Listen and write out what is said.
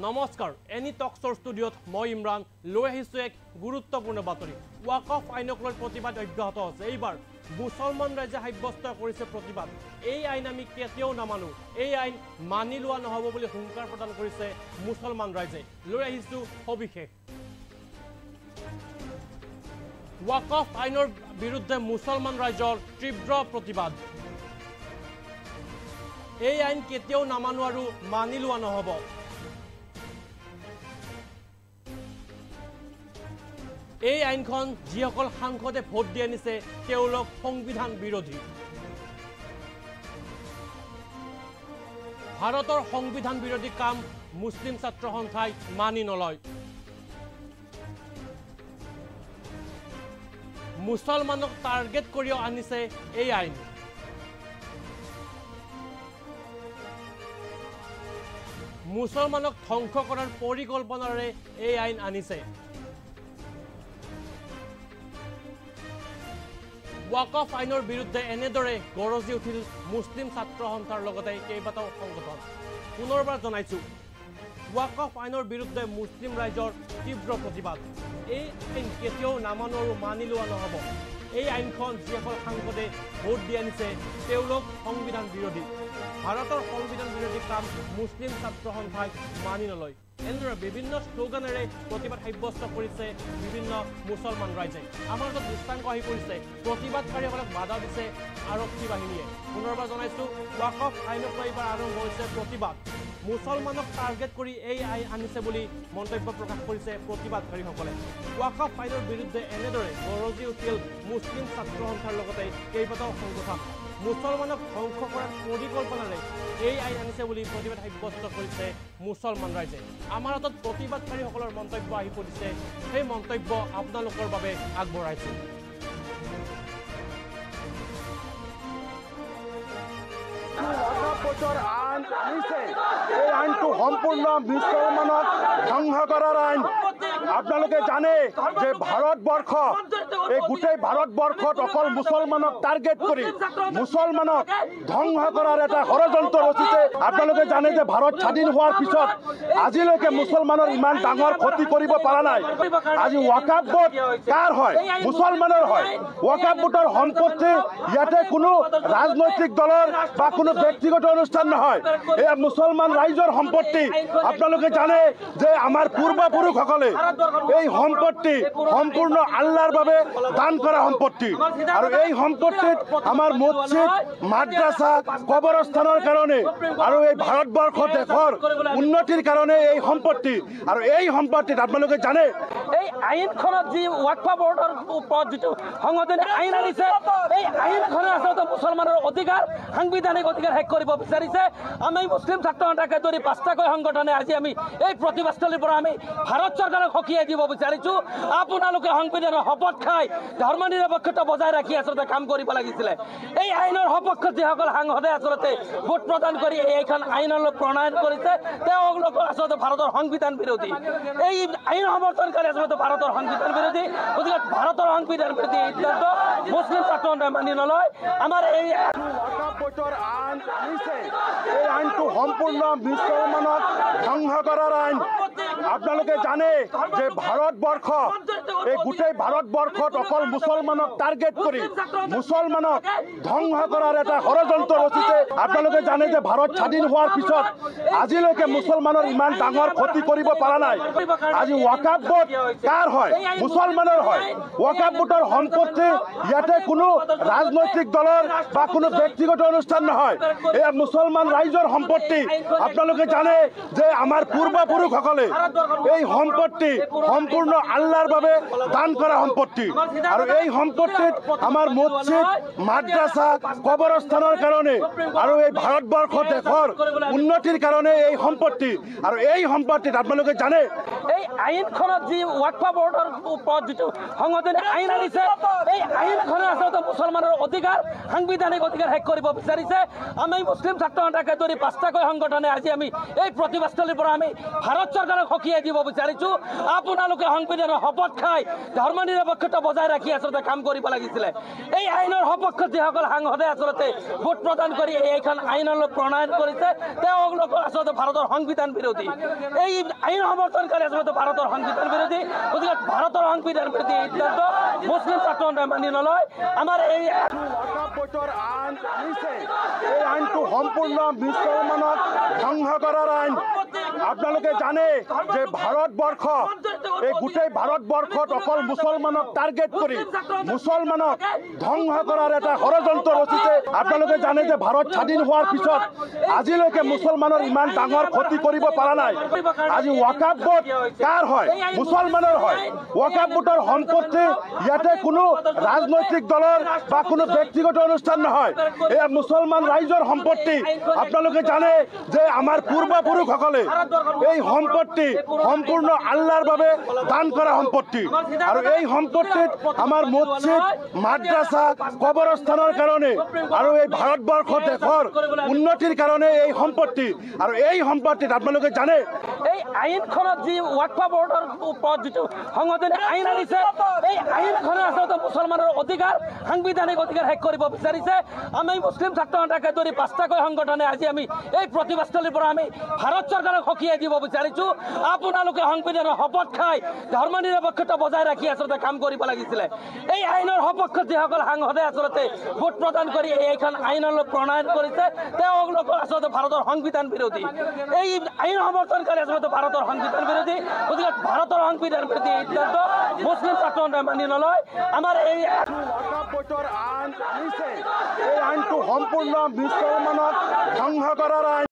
নমস্কাৰ এনি টকছৰ ষ্টুডিঅ'ত মই ইমৰান লৈ আহিছোঁ এক গুৰুত্বপূৰ্ণ বাতৰি ওয়াকফ আইনক লৈ প্ৰতিবাদ অব্যাহত আছে এইবাৰ মুছলমান ৰাইজে সাব্যস্ত কৰিছে প্ৰতিবাদ এই আইন আমি কেতিয়াও নামানো এই আইন মানি লোৱা নহব বুলি হুংকাৰ প্ৰদান কৰিছে মুছলমান ৰাইজে লৈ আহিছোঁ সবিশেষ ওয়াকফ আইনৰ বিৰুদ্ধে মুছলমান ৰাইজৰ তীব্ৰ প্ৰতিবাদ এই আইন কেতিয়াও নামানো আৰু মানি লোৱা নহব এই আইনখন যিসকল সাংসদে ভোট দি আনিছে তেওঁলোক সংবিধান বিৰোধী ভাৰতৰ সংবিধান বিৰোধী কাম মুছলিম ছাত্ৰ সন্থাই মানি নলয় মুছলমানক টাৰ্গেট কৰি আনিছে এই আইন মুছলমানক ধ্বংস কৰাৰ পৰিকল্পনাৰে এই আইন আনিছে ওয়াকফ আইনৰ বিৰুদ্ধে এনেদৰে গৰজি উঠিল মুছলিম ছাত্ৰ সন্থাৰ লগতে কেইবাটাও সংগঠন পুনৰবাৰ জনাইছো ওয়াকফ আইনৰ বিৰুদ্ধে মুছলিম ৰাইজৰ তীব্ৰ প্ৰতিবাদ এই আইন কেতিয়াও নামানো আৰু মানি লোৱা নহব এই আইনখন যিসকল সাংসদে ভোট দি আনিছে তেওঁলোক সংবিধান বিৰোধী ভাৰতৰ সংবিধান বিৰোধী কাম মুছলিম ছাত্ৰ সন্থাই মানি নলয় এনেদৰে বিভিন্ন শ্লোগানেৰে প্ৰতিবাদ সাব্যস্ত কৰিছে বিভিন্ন মুছলমান ৰাইজে আমাৰ লগত দৃষ্টান্ত আহি পৰিছে প্ৰতিবাদকাৰীসকলক বাধা দিছে আৰক্ষী বাহিনীয়ে পুনৰবাৰ জনাইছো ওয়াকফ আইনক লৈ এইবাৰ আৰম্ভ হৈছে প্ৰতিবাদ মুছলমানক টাৰ্গেট কৰি এই আইন আনিছে বুলি মন্তব্য প্ৰকাশ কৰিছে প্ৰতিবাদকাৰীসকলে ওয়াকফ আইনৰ বিৰুদ্ধে এনেদৰে গৰজি উঠিল মুছলিম ছাত্ৰ সন্থাৰ লগতে কেইবাটাও সংগঠন মুছলমানক ধ্বংস কৰাৰ পৰিকল্পনাৰে এই আইন আনিছে বুলি প্ৰতিবাদ সাব্যস্ত কৰিছে মুছলমান ৰাইজে আমাৰ হাতত প্ৰতিবাদকাৰীসকলৰ মন্তব্য আহি পৰিছে সেই মন্তব্য আপোনালোকৰ বাবে আগবঢ়াইছো আইন আনিছে এই আইনটো সম্পূৰ্ণ মুছলমানক ধ্বংস কৰাৰ আইন আপোনালোকে জানে যে ভাৰতবৰ্ষ এই গোটেই ভাৰতবৰ্ষত অকল মুছলমানক টাৰ্গেট কৰি মুছলমানক ধ্বংস কৰাৰ এটা ষড়যন্ত্ৰ ৰচিছে আপোনালোকে জানে যে ভাৰত স্বাধীন হোৱাৰ পিছত আজিলৈকে মুছলমানৰ ইমান ডাঙৰ ক্ষতি কৰিব পৰা নাই আজি ওয়াকফ বোৰ্ড কাৰ হয় মুছলমানৰ হয় ওয়াকফ বোৰ্ডৰ সম্পত্তি ইয়াতে কোনো ৰাজনৈতিক দলৰ বা কোনো ব্যক্তিগত অনুষ্ঠান নহয় এয়া মুছলমান ৰাইজৰ সম্পত্তি আপোনালোকে জানে যে আমাৰ পূৰ্বপুৰুষসকলে এই সম্পত্তি সম্পূৰ্ণ আল্লাহৰ বাবে দান কৰা সম্পত্তি আৰু এই সম্পত্তিত আমাৰ মছজিদ মাদ্ৰাছা কবৰস্থানৰ কাৰণে আৰু এই ভাৰতবৰ্ষ দেশৰ উন্নতিৰ কাৰণে এই সম্পত্তি আৰু এই সম্পত্তিত আপোনালোকে জানে এই আইনখনত যি ওয়াকফ বোৰ্ডৰ ওপৰত যিটো সংশোধনী আইন আনিছে এই আইনখনে আচলতে মুছলমানৰ অধিকাৰ সাংবিধানিক অধিকাৰ শেষ কৰিব বিচাৰিছে আমি মুছলিম ছাত্ৰ সন্থাকে ধৰি 5টাকৈ সংগঠনে আজি আমি এই প্ৰতিবাদস্থলীৰ পৰা আমি ভাৰত চৰকাৰক সকীয়াই দিব বিচাৰিছোঁ আপোনালোকে সংবিধানৰ শপত খাই ধৰ্ম নিৰপেক্ষতা বজাই ৰাখি আচলতে কাম কৰিব লাগিছিলে এই আইনৰ সপক্ষত যিসকল সাংসদে আচলতে ভোট প্ৰদান কৰি এইখন আইনলৈ প্ৰণয়ন কৰিছে তেওঁলোক আচলতে ভাৰতৰ সংবিধান বিৰোধী এই আইন সমৰ্থনকাৰী আচলতে ভাৰতৰ সংবিধান বিৰোধী গতিকে ভাৰতৰ সংবিধান বিৰোধী এই সিদ্ধান্ত মুছলিম ছাত্ৰ সন্থাই মানি নলয় আমাৰ এই আইন আনিছে এই আইনটো সম্পূৰ্ণ মুছলমানক ধ্বংস কৰাৰ আইন আপোনালোকে জানে যে ভাৰতবৰ্ষ এই গোটেই ভাৰতবৰ্ষত অকল মুছলমানক টাৰ্গেট কৰি মুছলমানক ধ্বংস কৰাৰ এটা ষড়যন্ত্ৰ ৰচিছে আপোনালোকে জানে যে ভাৰত স্বাধীন হোৱাৰ পিছত আজিলৈকে মুছলমানৰ ইমান ডাঙৰ ক্ষতি কৰিব পৰা নাই আজি ওয়াকফ বোৰ্ড কাৰ হয় মুছলমানৰ হয় ওয়াকফ বোৰ্ডৰ সম্পত্তি ইয়াতে কোনো ৰাজনৈতিক দলৰ বা কোনো ব্যক্তিগত অনুষ্ঠান নহয় এয়া মুছলমান ৰাইজৰ সম্পত্তি আপোনালোকে জানে যে আমাৰ পূৰ্বপুৰুষসকলে এই সম্পত্তি সম্পূৰ্ণ আল্লাহৰ বাবে দান কৰা সম্পত্তি আৰু এই সম্পত্তিত আমাৰ মছজিদ মাদ্ৰাছা কবৰস্থানৰ কাৰণে আৰু এই ভাৰতবৰ্ষ দেশৰ উন্নতিৰ কাৰণে এই সম্পত্তি আৰু এই সম্পত্তিত আপোনালোকে জানে এই আইনখনত যি ওয়াকফ বোৰ্ডৰ ওপৰত যিটো সংশোধনী আইন আনিছে এই আইনখনে আচলতে মুছলমানৰ অধিকাৰ সাংবিধানিক অধিকাৰ শেষ কৰিব বিচাৰিছে আমি মুছলিম ছাত্ৰ সন্থাকে ধৰি ধৰি 5টাকৈ সংগঠনে আজি আমি এই প্ৰতিবাদস্থলীৰ পৰা আমি ভাৰত চৰকাৰক সকীয়াই দিব বিচাৰিছোঁ আপোনালোকে সংবিধানৰ শপত খাই ধৰ্ম নিৰপেক্ষতা বজাই ৰাখি আচলতে কাম কৰিব লাগিছিলে এই আইনৰ সপক্ষত যিসকল সাংসদে আচলতে ভোট প্ৰদান কৰি এইখন আইনলৈ প্ৰণয়ন কৰিছে তেওঁলোক আচলতে ভাৰতৰ সংবিধান বিৰোধী এই আইন সমৰ্থনকাৰী আচলতে ভাৰতৰ সংবিধান বিৰোধী গতিকে ভাৰতৰ সংবিধান বিৰোধী সিদ্ধান্ত মুছলিম ছাত্ৰ সন্থাই মানি নলয় আমাৰ এই এই আইনটো সম্পূৰ্ণ মুছলমানক ধ্বংস কৰাৰ আইন আপোনালোকে জানে যে ভাৰতবৰ্ষ এই গোটেই ভাৰতবৰ্ষত অকল মুছলমানক টাৰ্গেট কৰি মুছলমানক ধ্বংস কৰাৰ এটা ষড়যন্ত্ৰ ৰচিছে আপোনালোকে জানে যে ভাৰত স্বাধীন হোৱাৰ পিছত আজিলৈকে মুছলমানৰ ইমান ডাঙৰ ক্ষতি কৰিব পৰা নাই আজি ৱাকাফ বোৰ্ড কাৰ হয় মুছলমানৰ হয় ৱাকাফ বোৰ্ডৰ সম্পত্তি ইয়াতে কোনো ৰাজনৈতিক দলৰ বা কোনো ব্যক্তিগত অনুষ্ঠান নহয় এয়া মুছলমান ৰাইজৰ সম্পত্তি আপোনালোকে জানে যে আমাৰ পূৰ্বপুৰুষসকলে এই সম্পত্তি সম্পূৰ্ণ আল্লাহৰ বাবে দান কৰা সম্পত্তি আৰু এই সম্পত্তিত আমাৰ মছজিদ মাদ্ৰাছা কবৰস্থানৰ কাৰণে আৰু এই ভাৰতবৰ্ষ দেশৰ উন্নতিৰ কাৰণে এই সম্পত্তি আৰু এই সম্পত্তিত আপোনালোকে জানে এই আইনখনত যি ৱাকফ বৰ্ডৰ ওপৰত যিটো সংশোধনী আইন আনিছে এই আইনখনে আচলতে মুছলমানৰ অধিকাৰ সাংবিধানিক অধিকাৰ শেষ কৰিব বিচাৰিছে আমি মুছলিম ছাত্ৰ সন্থাকে ধৰি 5টাকৈ সংগঠনে আজি আমি এই প্ৰতিবাদস্থলীৰ পৰা আমি ভাৰত চৰকাৰক সকীয়াই দিব বিচাৰিছোঁ আপোনালোকে সংবিধানৰ শপত খাই ধৰ্ম নিৰপেক্ষতা বজাই ৰাখি আচলতে কাম কৰিব লাগিছিলে এই আইনৰ সপক্ষত যিসকল সাংসদে আচলতে ভোট প্ৰদান কৰি এইখন আইনলৈ প্ৰণয়ন কৰিছে তেওঁলোক আচলতে ভাৰতৰ সংবিধান বিৰোধী এই আইন সমৰ্থনকাৰী আচলতে ভাৰতৰ সংবিধান বিৰোধী গতিকে ভাৰতৰ সংবিধান বিৰোধী সিদ্ধান্ত মুছলিম ছাত্ৰ সন্থাই মানি নলয় আমাৰ এই আইনটো সম্পূৰ্ণ মুছলমানক ধ্বংস কৰাৰ আইন